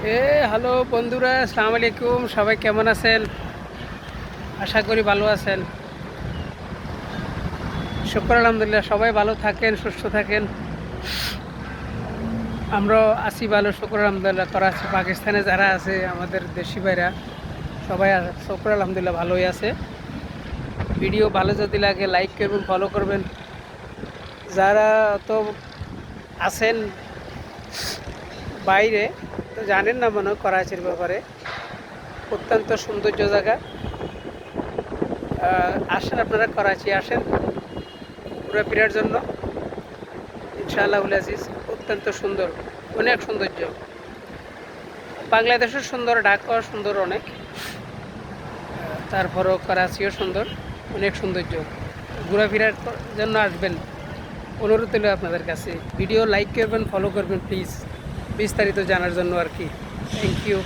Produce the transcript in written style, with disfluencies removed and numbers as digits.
Hello বন্ধুরা, আসসালামু আলাইকুম। সবাই কেমন আছেন? আশা করি ভালো আছেন। শুকর আলহামদুলিল্লাহ, সবাই ভালো থাকেন, সুস্থ থাকেন। আমরাও আছি ভালো, শুকর আলহামদুলিল্লাহ। করাচি পাকিস্তানে যারা আছে আমাদের দেশি ভাইরা সবাই শুকর আলহামদুলিল্লাহ ভালোই আছে। ভিডিও ভালো যদি লাগে লাইক করবেন, ফলো করবেন। যারা তো আছেন বাইরে তো জানেন না মনে হয় করাচির ব্যাপারে। অত্যন্ত সৌন্দর্য জায়গা। আসেন, আপনারা করাচি আসেন ঘোরাফেরার জন্য। ইনশাআল্লাহুল আজিজ অত্যন্ত সুন্দর, অনেক সৌন্দর্য। বাংলাদেশও সুন্দর, ঢাকাও সুন্দর অনেক, তারপরও করাচিও সুন্দর, অনেক সৌন্দর্য। ঘোরাফেরার জন্য আসবেন, অনুরোধ হলো আপনাদের কাছে। ভিডিও লাইক করবেন, ফলো করবেন প্লিজ, বিস্তারিত জানার জন্য আর কি। Thank you.